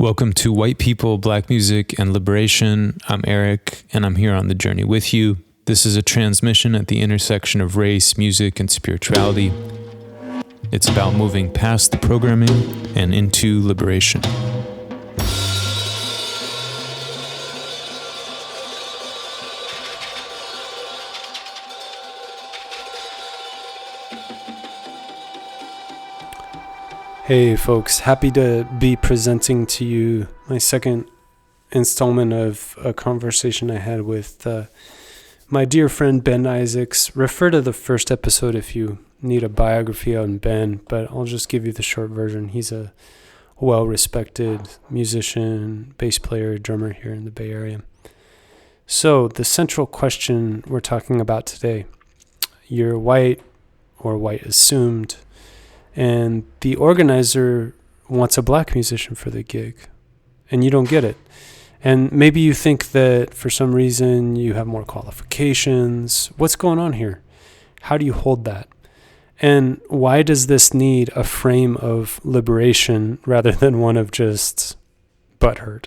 Welcome to White People, Black Music, and Liberation. I'm Eric, and I'm here on the journey with you. This is a transmission at the intersection of race, music, and spirituality. It's about moving past the programming and into liberation. Hey folks, happy to be presenting to you my second installment of a conversation I had with my dear friend Ben Isaacs. Refer to the first episode if you need a biography on Ben, but I'll just give you the short version. He's a well-respected musician, bass player, drummer here in the Bay Area. So the central question we're talking about today, you're white or white assumed, and the organizer wants a black musician for the gig, and you don't get it. And maybe you think that for some reason you have more qualifications. What's going on here? How do you hold that? And why does this need a frame of liberation rather than one of just butthurt?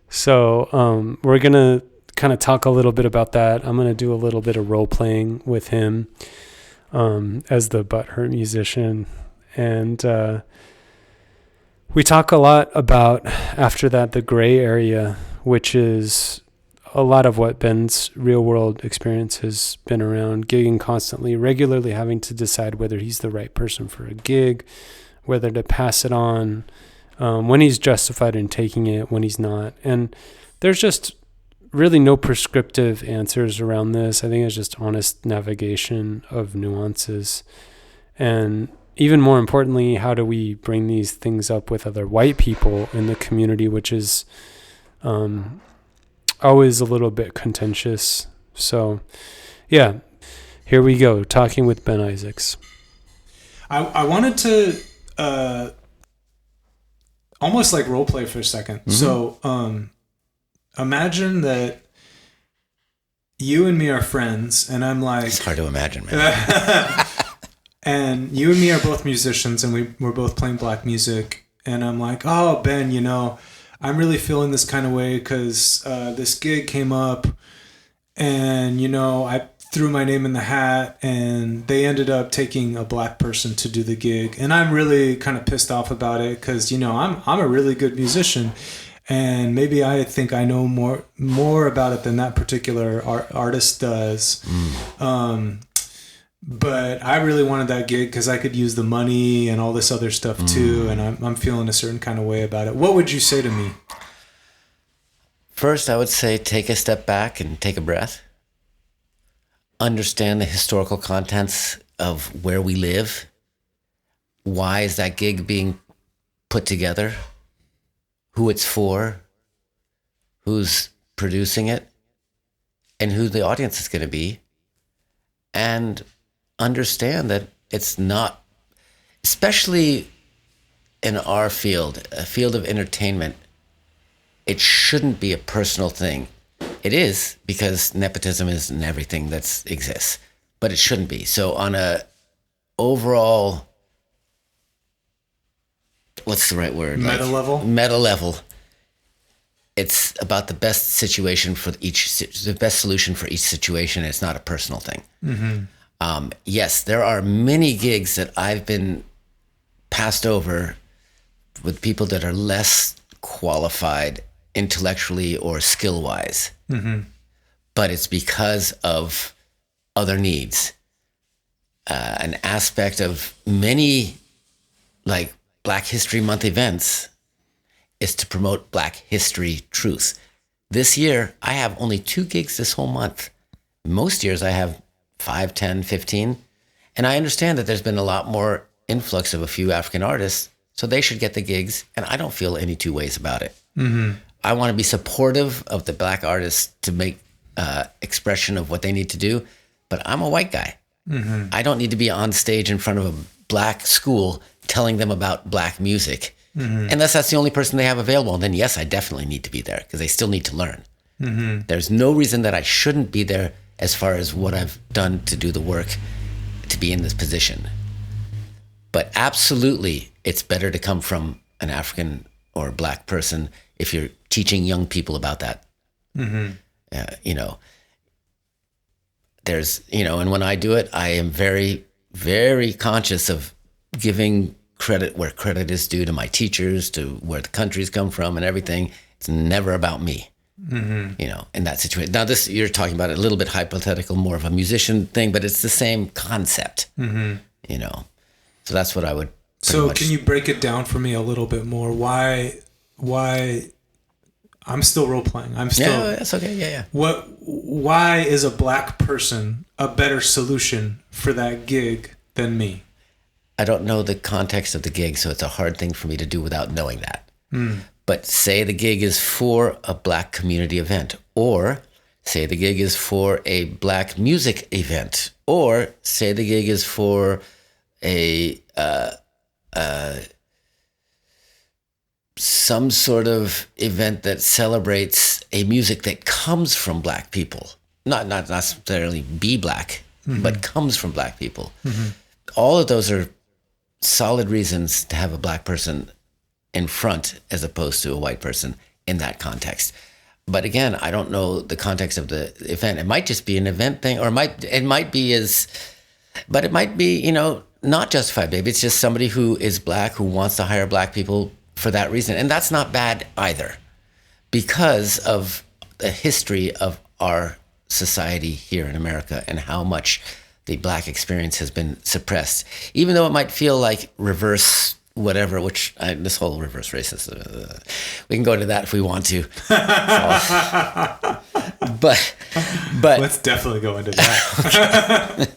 So we're going to kind of talk a little bit about that. I'm going to do a little bit of role playing with him as the butthurt musician. And we talk a lot about, after that, the gray area, which is a lot of what Ben's real world experience has been around, gigging constantly, regularly having to decide whether he's the right person for a gig, whether to pass it on, when he's justified in taking it, when he's not. And there's just really no prescriptive answers around this. I think it's just honest navigation of nuances. And even more importantly, how do we bring these things up with other white people in the community, which is always a little bit contentious. So, yeah, here we go, talking with Ben Isaacs. I wanted to almost like role play for a second. Mm-hmm. So imagine that you and me are friends, and I'm like... It's hard to imagine, man. And you and me are both musicians, and we're both playing black music. And I'm like, oh, Ben, I'm really feeling this kind of way because this gig came up, and, I threw my name in the hat, and they ended up taking a black person to do the gig. And I'm really kind of pissed off about it because, I'm a really good musician. And maybe I think I know more about it than that particular artist does. But I really wanted that gig because I could use the money and all this other stuff too. And I'm feeling a certain kind of way about it. What would you say to me? First, I would say take a step back and take a breath. Understand the historical contents of where we live. Why is that gig being put together? Who it's for, who's producing it, and who the audience is going to be. And understand that it's not, especially in our field, a field of entertainment, it shouldn't be a personal thing. It is, because nepotism is in everything that exists, but it shouldn't be. So on a overall, what's the right word? Meta level? Meta level. It's about the best situation for the best solution for each situation. It's not a personal thing. Mm-hmm. Yes, there are many gigs that I've been passed over with people that are less qualified intellectually or skill-wise. Mm-hmm. But it's because of other needs. An aspect of many, like, Black History Month events is to promote Black history truth. This year, I have only 2 gigs this whole month. Most years I have 5, 10, 15. And I understand that there's been a lot more influx of a few African artists, so they should get the gigs, and I don't feel any two ways about it. Mm-hmm. I want to be supportive of the Black artists to make expression of what they need to do, but I'm a white guy. Mm-hmm. I don't need to be on stage in front of a Black school telling them about Black music. Mm-hmm. Unless that's the only person they have available, then yes, I definitely need to be there because they still need to learn. Mm-hmm. There's no reason that I shouldn't be there as far as what I've done to do the work to be in this position. But absolutely, it's better to come from an African or black person if you're teaching young people about that. You know, there's, you know, and when I do it, I am very, very conscious of giving credit where credit is due to my teachers, to where the countries come from and everything. It's never about me, you know, in that situation. Now this, you're talking about a little bit hypothetical, more of a musician thing, but it's the same concept, you know? So that's what I would. So can you break it down for me a little bit more? Why I'm still role playing. I'm still. Yeah, that's okay. Yeah. Why is a black person a better solution for that gig than me? I don't know the context of the gig, so it's a hard thing for me to do without knowing that. But say the gig is for a black community event, or say the gig is for a black music event, or say the gig is for a some sort of event that celebrates a music that comes from black people, not necessarily be black, but comes from black people. All of those are solid reasons to have a black person in front as opposed to a white person in that context. But again, I don't know the context of the event. It might just be an event thing, or it might be, you know, not justified, baby. It's just somebody who is black who wants to hire black people for that reason. And that's not bad either, because of the history of our society here in America and how much the black experience has been suppressed. Even though it might feel like reverse whatever, this whole reverse racism, we can go into that if we want to. But let's definitely go into that.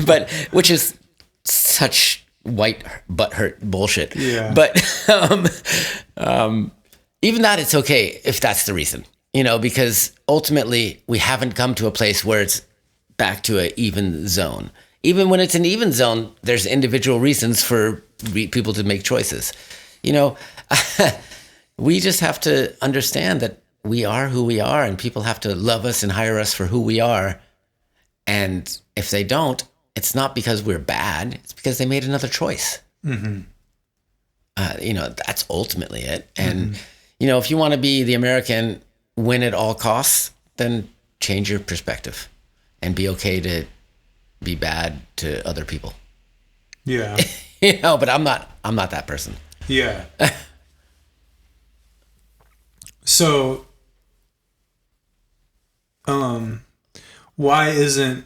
But which is such white butthurt bullshit. Yeah. But even that, it's okay if that's the reason, you know, because ultimately we haven't come to a place where it's back to an even zone. Even when it's an even zone, there's individual reasons for people to make choices. You know, we just have to understand that we are who we are, and people have to love us and hire us for who we are. And if they don't, it's not because we're bad. It's because they made another choice. You know, that's ultimately it. And, you know, if you want to be the American win at all costs, then change your perspective and be okay to be bad to other people. Yeah. You know, but I'm not that person. Yeah. So, why isn't,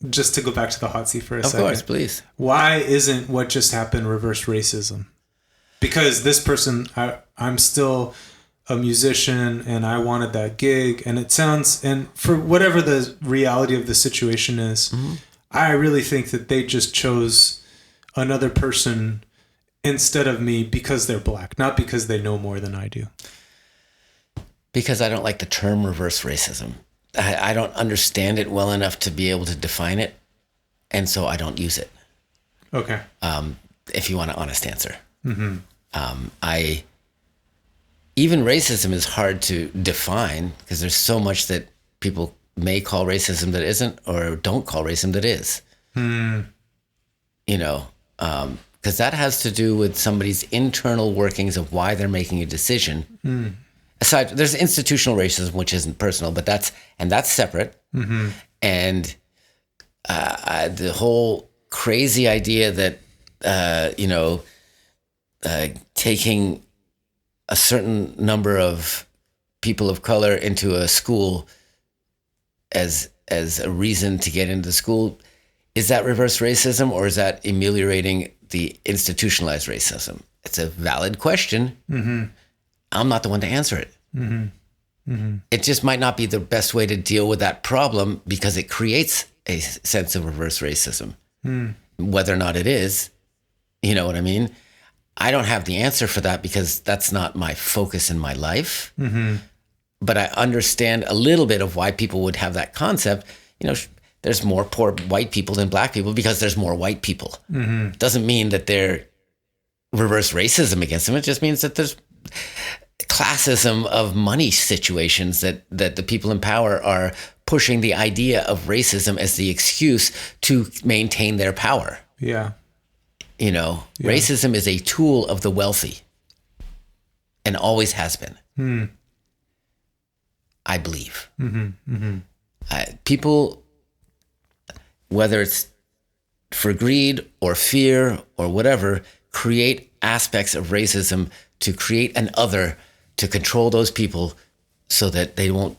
just to go back to the hot seat for a second. Of course, please. Why isn't what just happened reverse racism? Because this person, I'm still a musician and I wanted that gig, and it sounds, and for whatever the reality of the situation is, I really think that they just chose another person instead of me because they're black, not because they know more than I do. Because I don't like the term reverse racism. I don't understand it well enough to be able to define it, and so I don't use it. Okay. If you want an honest answer. Even racism is hard to define because there's so much that people may call racism that isn't, or don't call racism that is. You know, because that has to do with somebody's internal workings of why they're making a decision. Aside, there's institutional racism, which isn't personal, but that's separate. And the whole crazy idea that you know, taking a certain number of people of color into a school as a reason to get into the school, is that reverse racism, or is that ameliorating the institutionalized racism? It's a valid question. I'm not the one to answer it. It just might not be the best way to deal with that problem because it creates a sense of reverse racism. Whether or not it is, you know what I mean? I don't have the answer for that because that's not my focus in my life. But I understand a little bit of why people would have that concept. You know, there's more poor white people than black people because there's more white people. Doesn't mean that they're reverse racism against them. It just means that there's classism of money situations that the people in power are pushing the idea of racism as the excuse to maintain their power. Yeah. You know, racism is a tool of the wealthy. and always has been. Hmm. I believe. Mm-hmm. Mm-hmm. People, whether it's for greed or fear or whatever, create aspects of racism to create an other to control those people so that they won't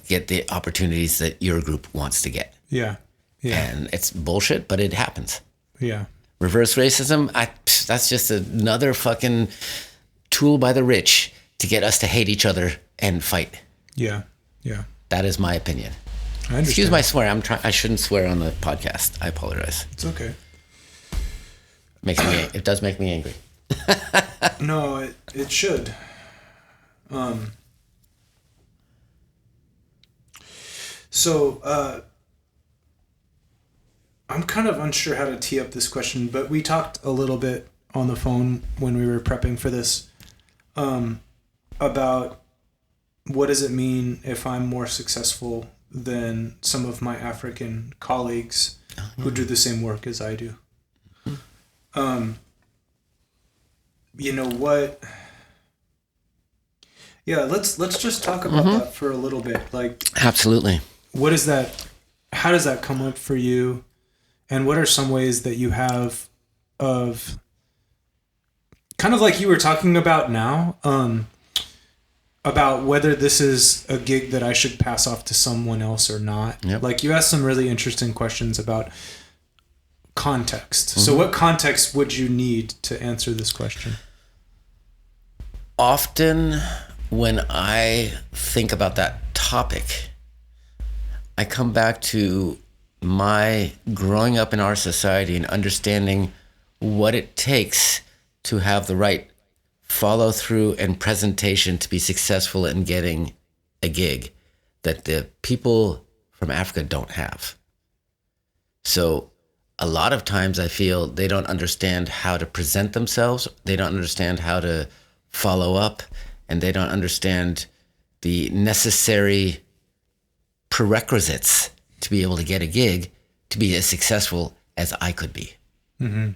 get the opportunities that your group wants to get. Yeah. Yeah. And it's bullshit, but it happens. Yeah. Reverse racism, that's just another fucking tool by the rich to get us to hate each other and fight. Yeah. Yeah. That is my opinion. I understand. Excuse my swear. I shouldn't swear on the podcast. I apologize. It's okay. It does make me angry. No, it should. So I'm kind of unsure how to tee up this question, but we talked a little bit on the phone when we were prepping for this about what does it mean if I'm more successful than some of my African colleagues who do the same work as I do. You know what? Yeah, let's just talk about that for a little bit. Like, Absolutely. what is that? How does that come up for you? And what are some ways that you have of kind of like you were talking about now, about whether this is a gig that I should pass off to someone else or not? Yep. Like, you asked some really interesting questions about context. So what context would you need to answer this question? Often when I think about that topic, I come back to my growing up in our society and understanding what it takes to have the right follow through and presentation to be successful in getting a gig that the people from Africa don't have. So a lot of times I feel they don't understand how to present themselves. They don't understand how to follow up, and they don't understand the necessary prerequisites to be able to get a gig to be as successful as I could be. Mm-hmm.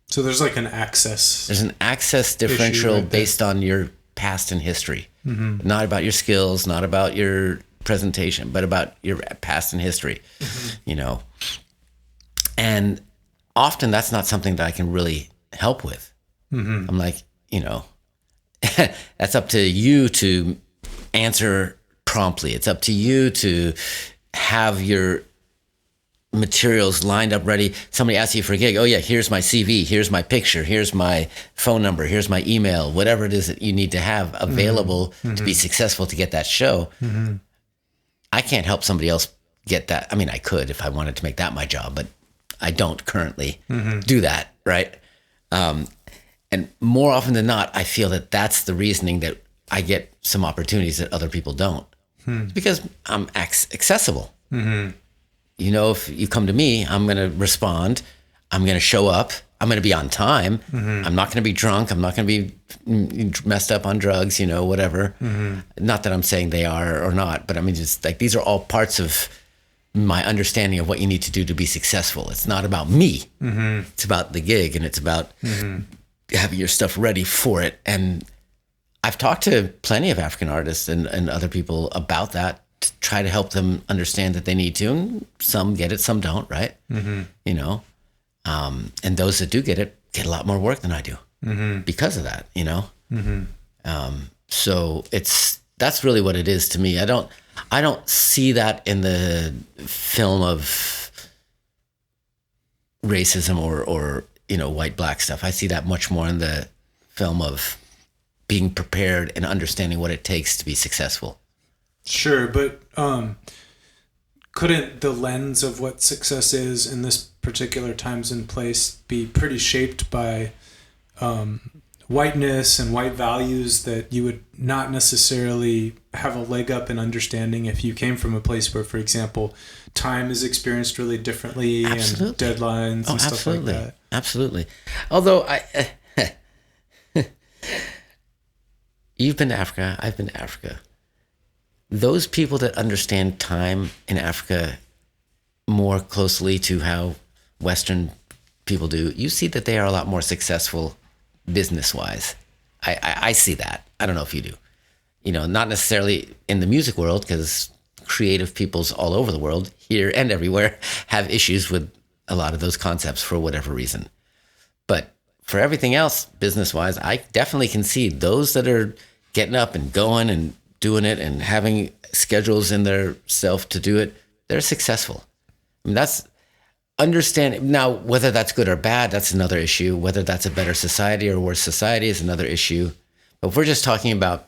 So there's like an access. There's an access differential right there. based on your past and history. Mm-hmm. Not about your skills, not about your presentation, but about your past and history, you know. And often that's not something that I can really help with. Mm-hmm. I'm like, you know, that's up to you to answer promptly. It's up to you to have your materials lined up ready. Somebody asks you for a gig. Oh yeah, here's my CV, here's my picture, here's my phone number, here's my email, whatever it is that you need to have available to be successful to get that show. Mm-hmm. I can't help somebody else get that. I mean, I could if I wanted to make that my job, but I don't currently do that, right? And more often than not, I feel that that's the reasoning that I get some opportunities that other people don't. It's because I'm accessible. Mm-hmm. You know, if you come to me, I'm going to respond. I'm going to show up. I'm going to be on time. I'm not going to be drunk. I'm not going to be messed up on drugs, you know, whatever. Not that I'm saying they are or not, but I mean, just like these are all parts of my understanding of what you need to do to be successful. It's not about me. It's about the gig, and it's about having your stuff ready for it. And I've talked to plenty of African artists and other people about that to try to help them understand that they need to. And some get it, some don't, right? You know, and those that do get it get a lot more work than I do because of that, you know? So that's really what it is to me. I don't see that in the film of racism or you know, white black stuff. I see that much more in the film of being prepared and understanding what it takes to be successful. Sure, but couldn't the lens of what success is in this particular times and place be pretty shaped by whiteness and white values that you would not necessarily have a leg up in understanding if you came from a place where, for example, time is experienced really differently and deadlines and stuff like that? Absolutely. Although you've been to Africa, I've been to Africa. Those people that understand time in Africa more closely to how Western people do, you see that they are a lot more successful business-wise. I see that. I don't know if you do. Not necessarily in the music world, because creative peoples all over the world, here and everywhere, have issues with a lot of those concepts for whatever reason. But for everything else, business-wise, I definitely can see those that are getting up and going and doing it and having schedules in their self to do it, they're successful. I mean, that's understanding. Now, whether that's good or bad, that's another issue. Whether that's a better society or worse society is another issue. But if we're just talking about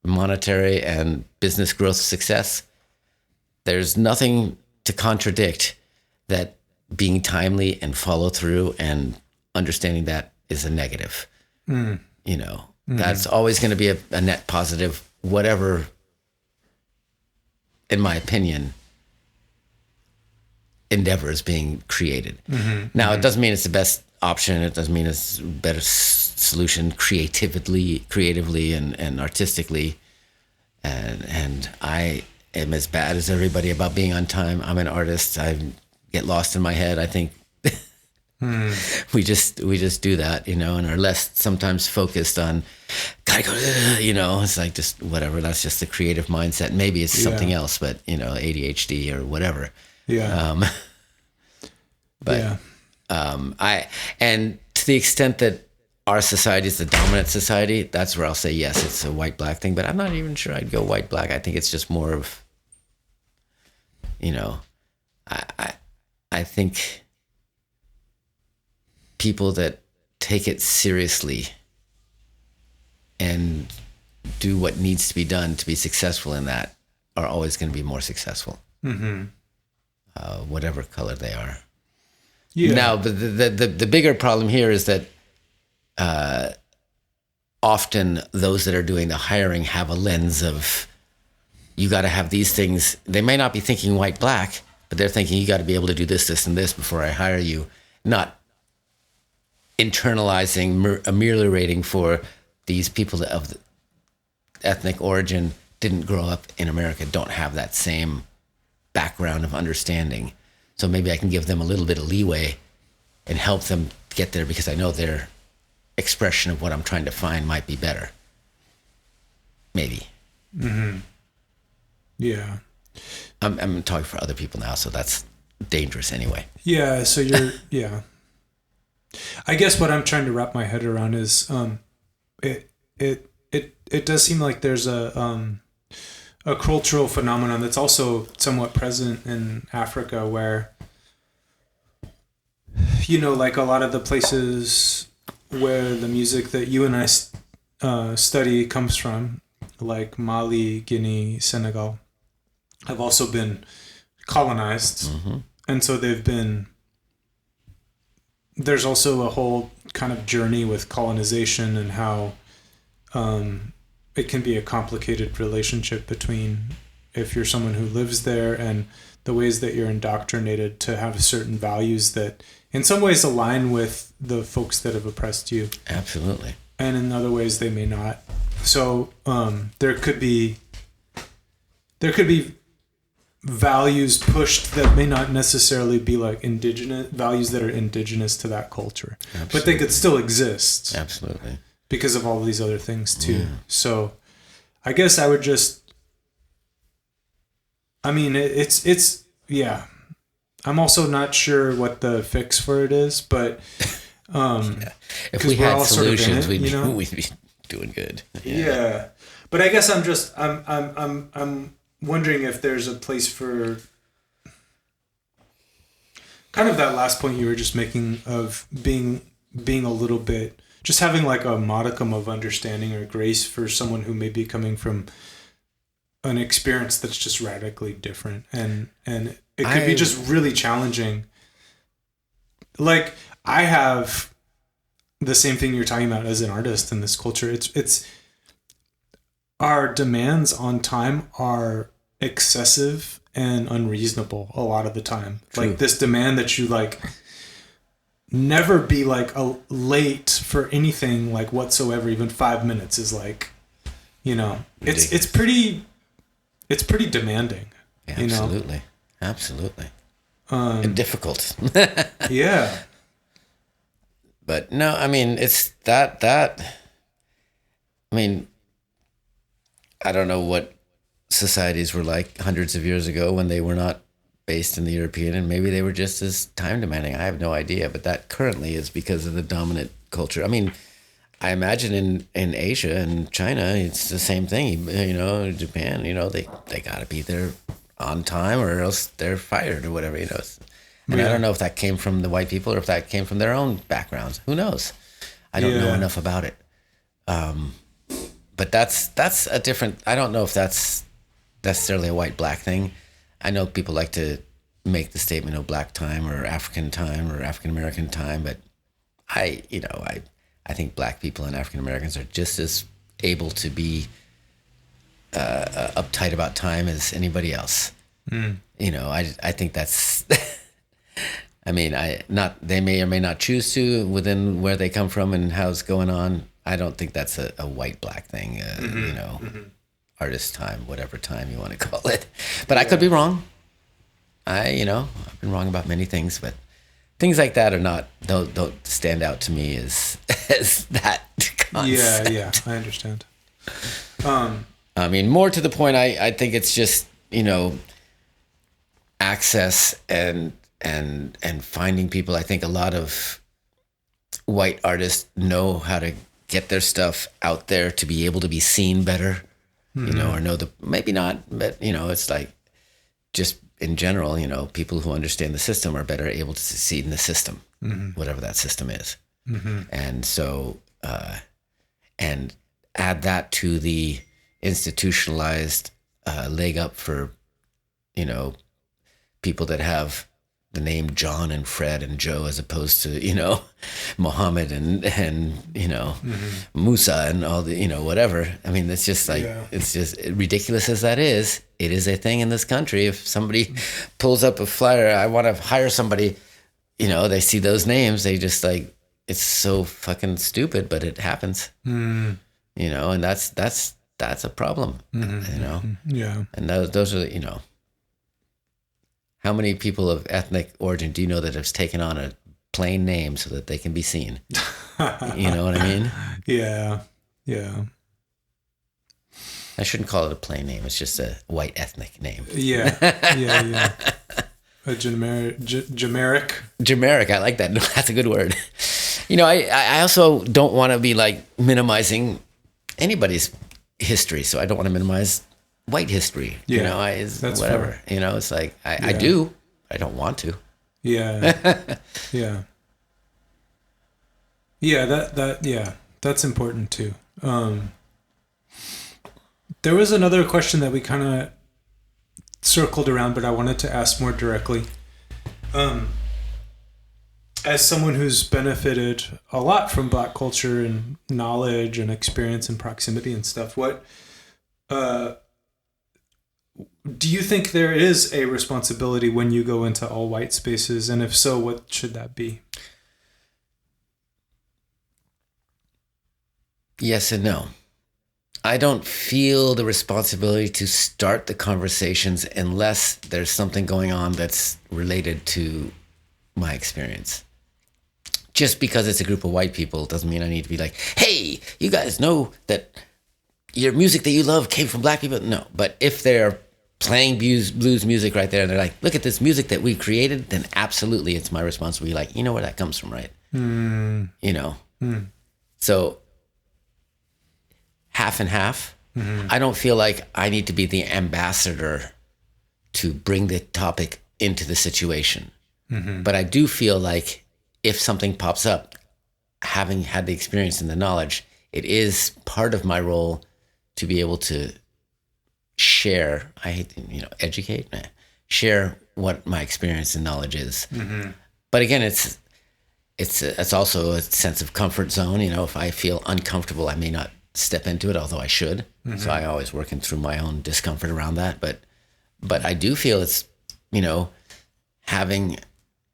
monetary and business growth success, there's nothing to contradict that being timely and follow through and understanding that is a negative. That's always going to be a net positive, whatever, in my opinion, endeavor is being created. Now, it doesn't mean it's the best option. It doesn't mean it's a better solution creatively and artistically. And I am as bad as everybody about being on time. I'm an artist. I get lost in my head. I think we just do that, and are less sometimes focused on gotta go. It's like just whatever. That's just the creative mindset. Maybe it's something else, but ADHD or whatever. Yeah. And to the extent that our society is the dominant society, that's where I'll say yes, it's a white-black thing. But I'm not even sure I'd go white-black. I think it's just more of, I think people that take it seriously and do what needs to be done to be successful in that are always going to be more successful, whatever color they are. Yeah. Now, the bigger problem here is that often those that are doing the hiring have a lens of, you got to have these things. They may not be thinking white-black, but they're thinking you got to be able to do this, this, and this before I hire you, not internalizing, ameliorating for these people of the ethnic origin didn't grow up in America, don't have that same background of understanding. So maybe I can give them a little bit of leeway and help them get there, because I know their expression of what I'm trying to find might be better. Maybe. Yeah. I'm talking for other people now, so that's dangerous anyway. Yeah. So you're, yeah. I guess what I'm trying to wrap my head around is, it does seem like there's a cultural phenomenon that's also somewhat present in Africa, where, like a lot of the places where the music that you and I study comes from, like Mali, Guinea, Senegal, have also been colonized. And so there's also a whole kind of journey with colonization and how it can be a complicated relationship between, if you're someone who lives there, and the ways that you're indoctrinated to have certain values that in some ways align with the folks that have oppressed you. Absolutely. And in other ways they may not. So there could be values pushed that may not necessarily be like indigenous values that are indigenous to that culture. Absolutely. But they could still exist. Absolutely. Because of all of these other things too. Yeah. So I guess I would just, it's yeah. I'm also not sure what the fix for it is, but if we had solutions, we'd be doing good. Yeah. But I guess I'm wondering if there's a place for kind of that last point you were just making of being a little bit, just having like a modicum of understanding or grace for someone who may be coming from an experience that's just radically different, and it could be just really challenging. Like, I have the same thing you're talking about as an artist in this culture. It's our demands on time are excessive and unreasonable a lot of the time. True. Like this demand that you like never be like late for anything like whatsoever. Even 5 minutes is like, it's pretty demanding. Absolutely. Absolutely. And difficult. Yeah. But no, it's that I mean, I don't know what societies were like hundreds of years ago when they were not based in the European, and maybe they were just as time demanding. I have no idea, but that currently is because of the dominant culture. I mean, I imagine in Asia and China, it's the same thing. You know, Japan, you know, they got to be there on time or else they're fired or whatever, you know. And I don't know if that came from the white people or if that came from their own backgrounds. Who knows? I don't know enough about it. But that's a different, I don't know if that's necessarily a white-black thing. I know people like to make the statement of black time or African American time, but I think black people and African Americans are just as able to be uptight about time as anybody else. You know, I think that's, I mean, they may or may not choose to within where they come from and how it's going on. I don't think that's a white-black thing, you know, artist time, whatever time you want to call it. But I could be wrong. I've been wrong about many things, but things like that don't stand out to me as that concept. Yeah, I understand. I mean, more to the point, I think it's just, you know, access and finding people. I think a lot of white artists know how to get their stuff out there to be able to be seen better, you know, or maybe not, but, you know, it's like just in general, you know, people who understand the system are better able to succeed in the system, whatever that system is. And so, and add that to the institutionalized leg up for, you know, people that have the name John and Fred and Joe as opposed to, you know, Muhammad and you know, Musa and all the, you know, whatever. I mean, it's just like, it's just ridiculous as that is. It is a thing in this country. If somebody pulls up a flyer, I want to hire somebody, you know, they see those names, they just like, it's so fucking stupid, but it happens, you know, and that's a problem, you know? Yeah. And those are, you know, how many people of ethnic origin do you know that have taken on a plain name so that they can be seen? You know what I mean? Yeah. I shouldn't call it a plain name. It's just a white ethnic name. Yeah. A generic. Generic. I like that. That's a good word. You know, I also don't want to be like minimizing anybody's history. So I don't want to minimize white history. You know, that's whatever. Fair. You know, it's like, I do. I don't want to. Yeah. That's important too. There was another question that we kind of circled around, but I wanted to ask more directly. As someone who's benefited a lot from Black culture and knowledge and experience and proximity and stuff, what do you think there is a responsibility when you go into all white spaces? And if so, what should that be? Yes and no. I don't feel the responsibility to start the conversations unless there's something going on that's related to my experience. Just because it's a group of white people doesn't mean I need to be like, hey, you guys know that your music that you love came from Black people? No, but if they're playing blues music right there and they're like, look at this music that we created, then absolutely it's my responsibility. Like, you know where that comes from, right? You know? So half and half. I don't feel like I need to be the ambassador to bring the topic into the situation. But I do feel like if something pops up, having had the experience and the knowledge, it is part of my role to be able to share, I hate to, you know, educate, share what my experience and knowledge is. But again, it's also a sense of comfort zone. You know, if I feel uncomfortable, I may not step into it, although I should. So I always working through my own discomfort around that. But I do feel it's, you know, having,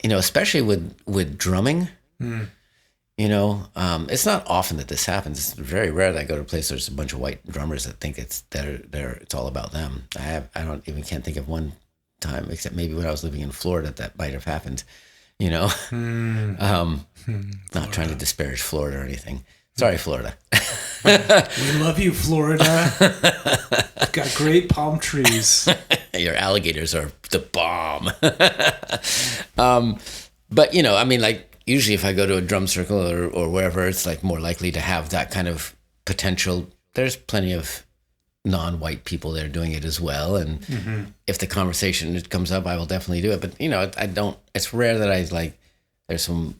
you know, especially with drumming, you know, it's not often that this happens. It's very rare that I go to a place there's a bunch of white drummers that think it's all about them. I can't think of one time, except maybe when I was living in Florida, that might have happened, you know. Not trying to disparage Florida or anything. Sorry, Florida. We love you, Florida. You've got great palm trees. Your alligators are the bomb. But, you know, I mean, like, usually if I go to a drum circle or wherever, it's like more likely to have that kind of potential. There's plenty of non-white people there doing it as well. And if the conversation comes up, I will definitely do it. But, you know, it's rare that I like, there's some,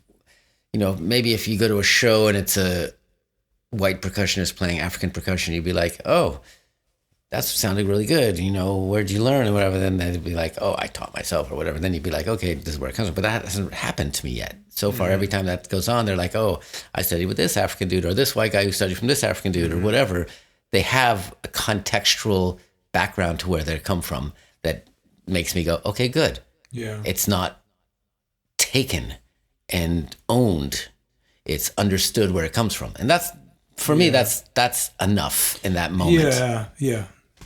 you know, maybe if you go to a show and it's a white percussionist playing African percussion, you'd be like, oh, that sounded really good. You know, where'd you learn or whatever? Then they'd be like, oh, I taught myself or whatever. Then you'd be like, okay, this is where it comes from. But that hasn't happened to me yet. So far, every time that goes on, they're like, oh, I studied with this African dude or this white guy who studied from this African dude or whatever. They have a contextual background to where they come from that makes me go, okay, good. Yeah. It's not taken and owned. It's understood where it comes from. And that's, for me, that's enough in that moment. Yeah.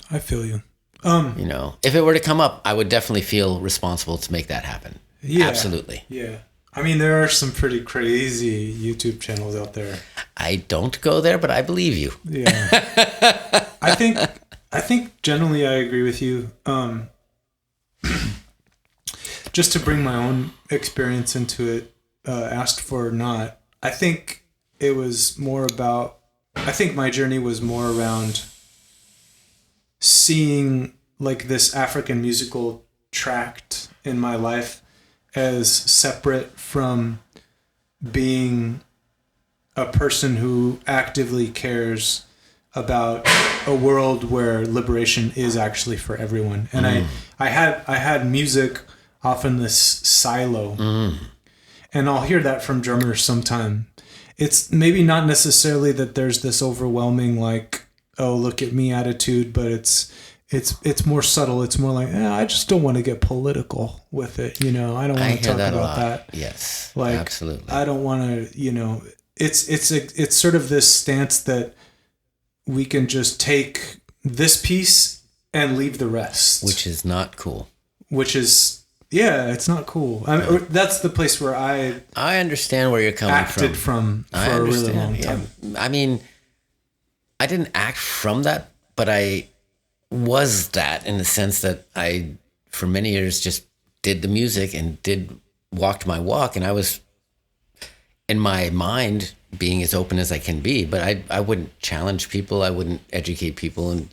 I feel you. You know, if it were to come up, I would definitely feel responsible to make that happen. Yeah. Absolutely. Yeah. I mean, there are some pretty crazy YouTube channels out there. I don't go there, but I believe you. Yeah. I think generally I agree with you. Just to bring my own experience into it, asked for or not, I think my journey was more around seeing like this African musical tract in my life as separate from being a person who actively cares about a world where liberation is actually for everyone. And I had music often this silo. And I'll hear that from drummers sometime. It's maybe not necessarily that there's this overwhelming like, oh, look at me attitude, but it's more subtle. It's more like, I just don't want to get political with it. You know, I don't want to talk about that. Yes, like, absolutely. I don't want to, you know, it's sort of this stance that we can just take this piece and leave the rest. Which is not cool. It's not cool. I mean, that's the place where I understand where you're coming acted from for a really long time. I mean, I didn't act from that, but I was that in the sense that I, for many years, just did the music and walked my walk. And I was, in my mind, being as open as I can be, but I wouldn't challenge people. I wouldn't educate people. And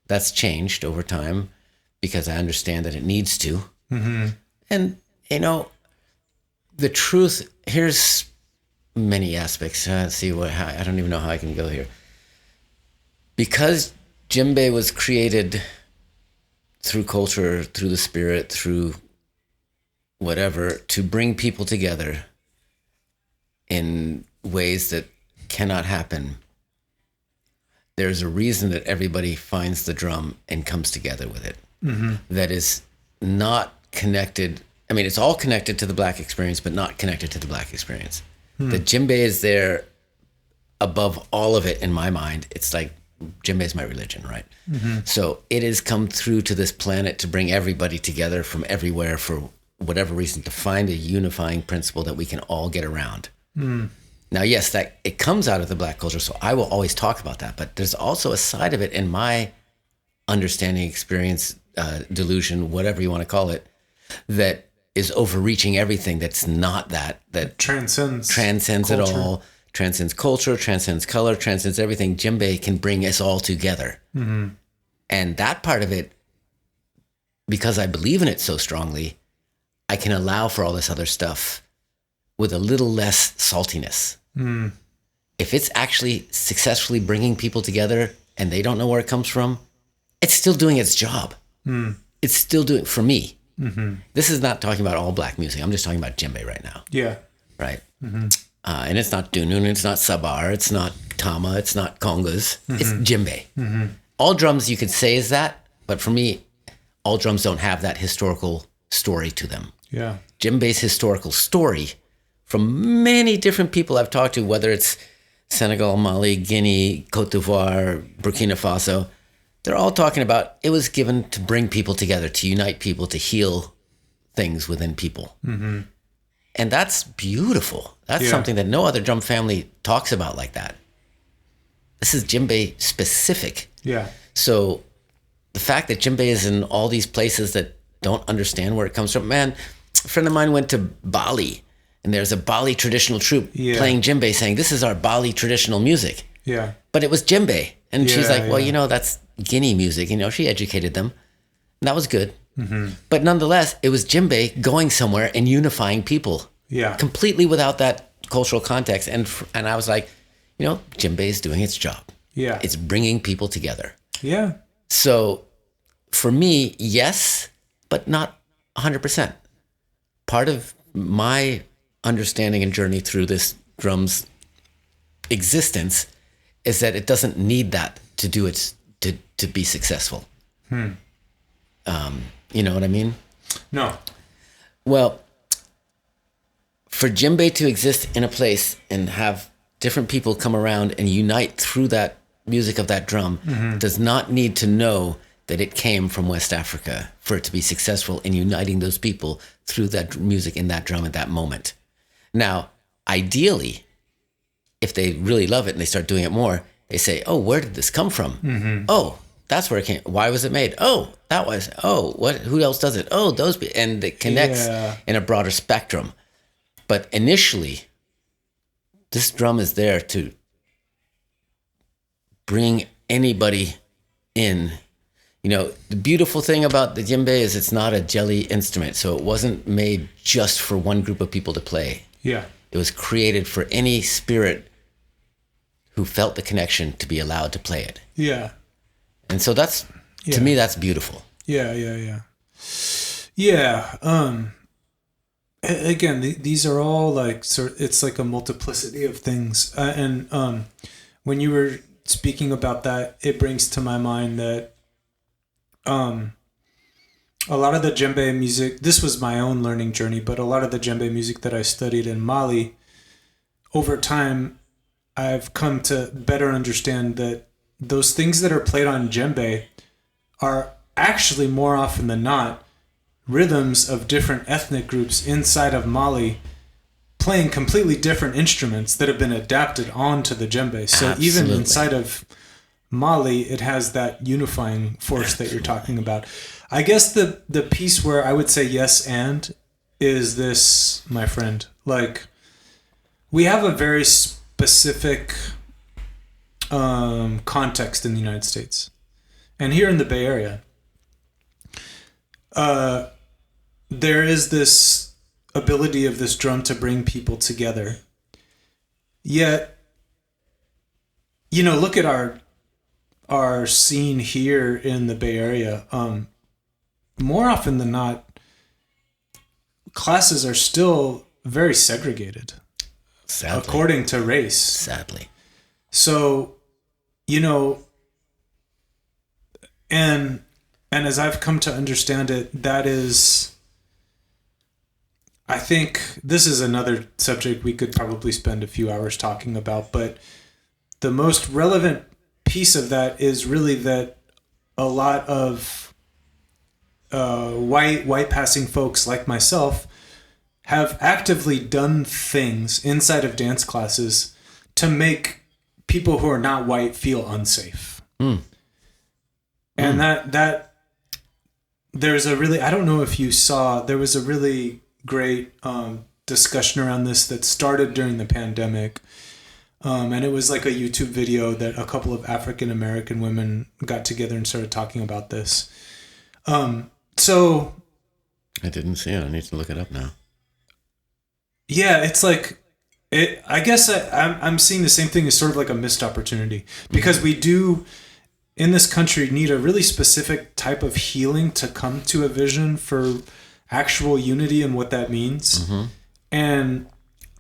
that's changed over time because I understand that it needs to. Mm-hmm. And, you know, the truth, here's many aspects. Let's see I don't even know how I can go here. Because djembe was created through culture, through the spirit, through whatever, to bring people together in ways that cannot happen. There's a reason that everybody finds the drum and comes together with it. Mm-hmm. That is not connected. I mean, it's all connected to the Black experience, but not connected to the Black experience. The djembe is there above all of it in my mind. It's like, djembe is my religion, right? Mm-hmm. So it has come through to this planet to bring everybody together from everywhere for whatever reason, to find a unifying principle that we can all get around. Now, yes, that it comes out of the Black culture, so I will always talk about that. But there's also a side of it in my understanding, experience, delusion, whatever you want to call it, that is overreaching everything. That's not that transcends it all. Transcends culture, transcends color, transcends everything. Djembe can bring us all together. Mm-hmm. And that part of it, because I believe in it so strongly, I can allow for all this other stuff with a little less saltiness. Mm. If it's actually successfully bringing people together and they don't know where it comes from, it's still doing its job. Mm. It's still doing, for me. Mm-hmm. This is not talking about all Black music. I'm just talking about djembe right now. Yeah. Right? Mm-hmm. And it's not dunun, it's not sabar, it's not tama, it's not congas. Mm-hmm. It's djembe. Mm-hmm. All drums you could say is that, but for me, all drums don't have that historical story to them. Yeah. Djembe's historical story, from many different people I've talked to, whether it's Senegal, Mali, Guinea, Cote d'Ivoire, Burkina Faso, they're all talking about it was given to bring people together, to unite people, to heal things within people. Mm-hmm. And that's beautiful. That's something that no other drum family talks about like that. this is djembe specific. Yeah. So the fact that djembe is in all these places that don't understand where it comes from, man, a friend of mine went to Bali, and there's a Bali traditional troupe playing djembe, saying, this is our Bali traditional music. Yeah. But it was djembe. And she's like, well, yeah. that's Guinea music. She educated them. And that was good. Mm-hmm. But nonetheless, it was djembe going somewhere and unifying people. Yeah. Completely without that cultural context. And I was like, djembe is doing its job. Yeah. It's bringing people together. Yeah. So for me, yes, but not 100%. Part of my understanding and journey through this drum's existence is that it doesn't need that to do its to be successful. You know what I mean? No. Well, for djembe to exist in a place and have different people come around and unite through that music of that drum does not need to know that it came from West Africa for it to be successful in uniting those people through that music in that drum at that moment. Now, ideally, if they really love it and they start doing it more, they say, oh, where did this come from? Oh, that's where it came. Why was it made? Oh, that was. Oh, what? Who else does it? Oh, those. And it connects in a broader spectrum. But initially, this drum is there to bring anybody in. The beautiful thing about the djembe is it's not a jelly instrument. So it wasn't made just for one group of people to play. Yeah. It was created for any spirit who felt the connection to be allowed to play it. Yeah. And so to me, that's beautiful. Yeah. Again, these are all like it's like a multiplicity of things. And when you were speaking about that, it brings to my mind that a lot of the djembe music, this was my own learning journey, but a lot of the djembe music that I studied in Mali, over time, I've come to better understand that those things that are played on djembe are actually more often than not rhythms of different ethnic groups inside of Mali playing completely different instruments that have been adapted onto the djembe. So even inside of Mali, it has that unifying force that you're talking about. I guess the piece where I would say yes and is this, my friend. Like, we have a very specific context in the United States. And here in the Bay Area, there is this ability of this drum to bring people together. Yet, look at our scene here in the Bay Area. More often than not, classes are still very segregated. Sadly. According to race. Sadly. So, and as I've come to understand it, that is, I think this is another subject we could probably spend a few hours talking about, but the most relevant piece of that is really that a lot of white passing folks like myself have actively done things inside of dance classes to make people who are not white feel unsafe. And that there's a really, I don't know if you saw, there was a really great discussion around this that started during the pandemic. And it was like a YouTube video that a couple of African American women got together and started talking about this. So I didn't see it. I need to look it up now. Yeah, it's like I guess I'm seeing the same thing as sort of like a missed opportunity, because we do in this country need a really specific type of healing to come to a vision for actual unity and what that means. And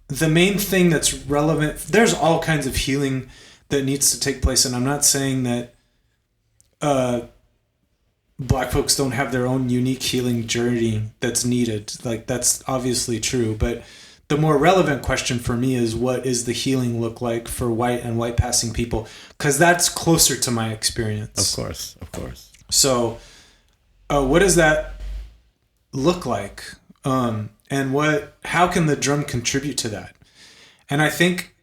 the main thing that's relevant, there's all kinds of healing that needs to take place, and I'm not saying that Black folks don't have their own unique healing journey that's needed. Like, that's obviously true, but the more relevant question for me is, what is the healing look like for white and white passing people? Because that's closer to my experience. Of course. So what does that look like? And how can the drum contribute to that? And I think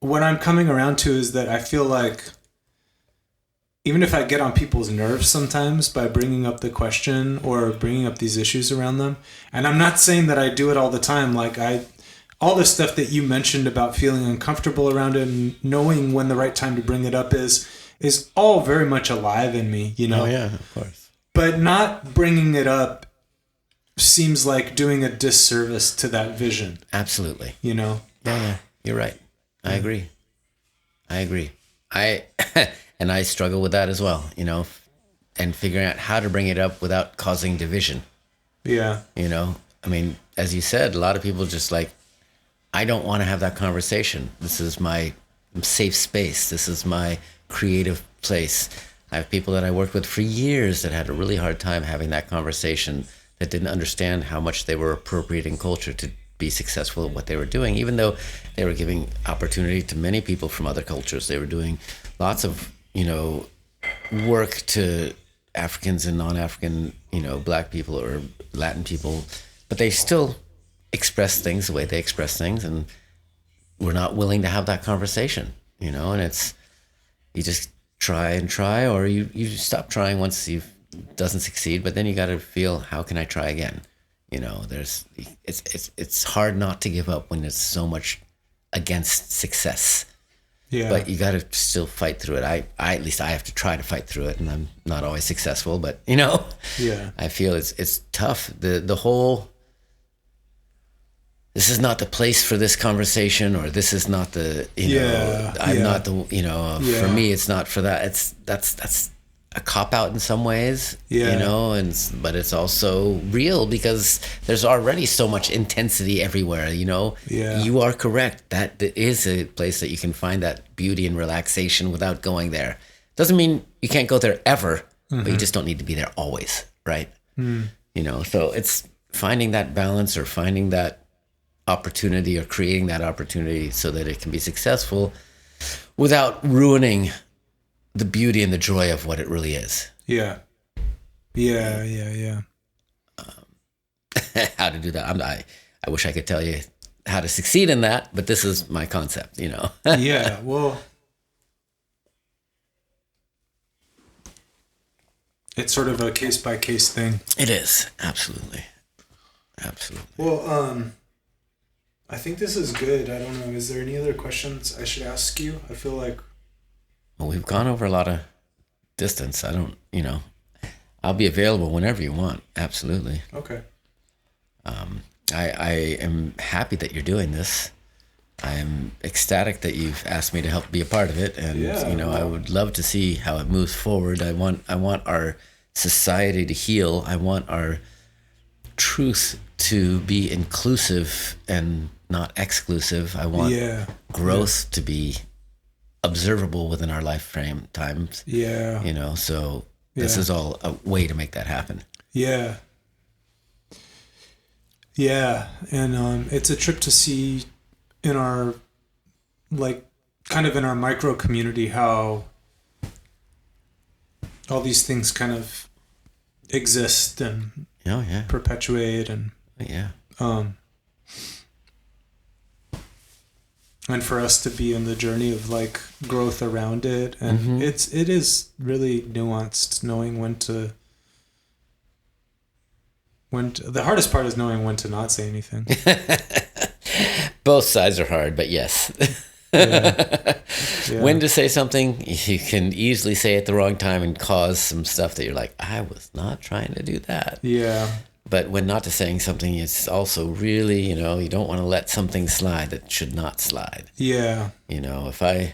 what I'm coming around to is that I feel like even if I get on people's nerves sometimes by bringing up the question or bringing up these issues around them, and I'm not saying that I do it all the time. Like all the stuff that you mentioned about feeling uncomfortable around it and knowing when the right time to bring it up is all very much alive in me, you know? Oh, yeah, of course. But not bringing it up seems like doing a disservice to that vision. Absolutely. You know? Yeah, you're right. I agree. And I struggle with that as well, you know, and figuring out how to bring it up without causing division. Yeah. You know, I mean, as you said, a lot of people just like, I don't want to have that conversation. This is my safe space. This is my creative place. I have people that I worked with for years that had a really hard time having that conversation, that didn't understand how much they were appropriating culture to be successful at what they were doing, even though they were giving opportunity to many people from other cultures. They were doing lots of, you know, work to Africans and non-African, you know, Black people or Latin people, but they still express things the way they express things, and we're not willing to have that conversation, you know. And it's, you just try and try, or you stop trying once you doesn't succeed, but then you got to feel, how can I try again? You know, it's hard not to give up when there's so much against success. Yeah. But you got to still fight through it. I at least I have to try to fight through it, and I'm not always successful, but you know, Yeah. I feel it's tough. The whole, this is not the place for this conversation, or this is not the, you know, I'm not the, you know, for me, it's not for that. That's a cop out in some ways, you know, but it's also real because there's already so much intensity everywhere, you know. You are correct. That is a place that you can find that beauty and relaxation without going there. Doesn't mean you can't go there ever, but you just don't need to be there always, right? You know, so it's finding that balance, or finding that opportunity, or creating that opportunity so that it can be successful without ruining the beauty and the joy of what it really is. Yeah. How to do that. I wish I could tell you how to succeed in that, but this is my concept, you know. Yeah. Well, it's sort of a case by case thing. It is. Absolutely. Well, I think this is good. I don't know. Is there any other questions I should ask you? I feel like, Well, we've gone over a lot of distance. I don't, you know, I'll be available whenever you want. Absolutely. okay. I am happy that you're doing this. I am ecstatic that you've asked me to help be a part of it, and you know, I would love to see how it moves forward. I want our society to heal. I want our truth to be inclusive and not exclusive. I want growth to be observable within our life frame times. Yeah. You know, so this is all a way to make that happen. Yeah. Yeah. And it's a trip to see in our, like, kind of in our micro community, how all these things kind of exist and perpetuate, and and for us to be in the journey of like growth around it, and it is really nuanced, knowing when to the hardest part is knowing when to not say anything. Both sides are hard, but yes. When to say something, you can easily say it at the wrong time and cause some stuff that you're like, I was not trying to do that. But when not to saying something, it's also really, you know, you don't want to let something slide that should not slide. You know, if I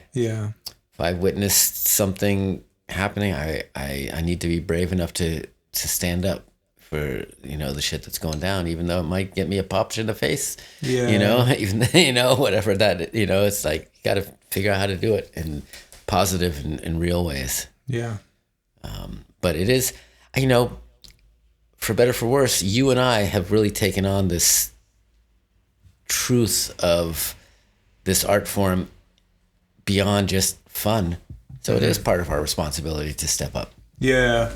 witnessed something happening, I need to be brave enough to stand up for, you know, the shit that's going down, even though it might get me a pop in the face. You know, even, you know, whatever that, you know, it's like, you got to figure out how to do it in positive and real ways. But it is, you know, for better for worse, you and I have really taken on this truth of this art form beyond just fun. So it is part of our responsibility to step up. You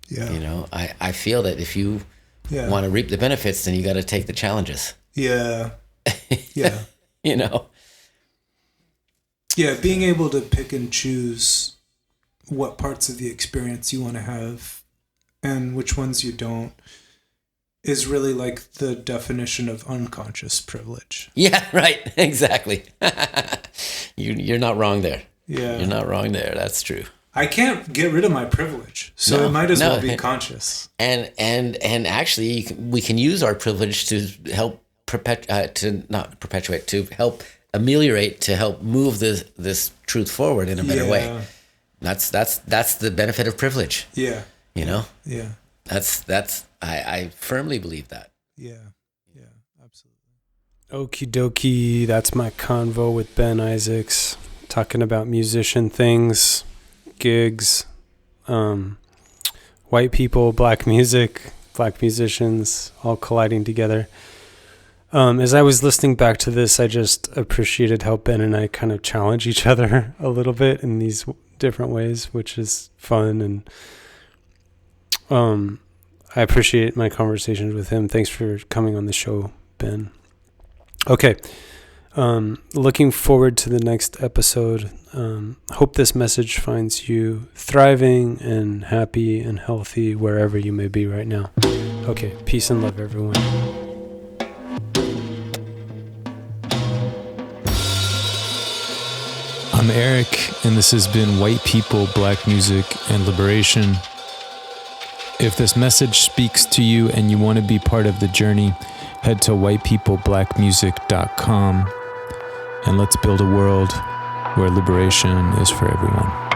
know, I feel that if you want to reap the benefits, then you got to take the challenges. You know? Being able to pick and choose what parts of the experience you want to have and which ones you don't is really like the definition of unconscious privilege. Yeah, right. Exactly. You're not wrong there. Yeah. You're not wrong there. That's true. I can't get rid of my privilege, so it might as well be conscious. And actually, we can use our privilege to help to help ameliorate, to help move this truth forward in a better way. That's the benefit of privilege. Yeah. You know? Yeah. I firmly believe that. Yeah. Yeah, absolutely. Okie dokie, that's my convo with Ben Isaacs, talking about musician things, gigs, white people, black music, black musicians, all colliding together. As I was listening back to this, I just appreciated how Ben and I kind of challenge each other a little bit in these different ways, which is fun. And I appreciate my conversations with him. Thanks for coming on the show, Ben. Okay. Looking forward to the next episode. Hope this message finds you thriving and happy and healthy wherever you may be right now. Okay. Peace and love, everyone. I'm Eric, and this has been White People, Black Music, and Liberation. If this message speaks to you and you want to be part of the journey, head to whitepeopleblackmusic.com and let's build a world where liberation is for everyone.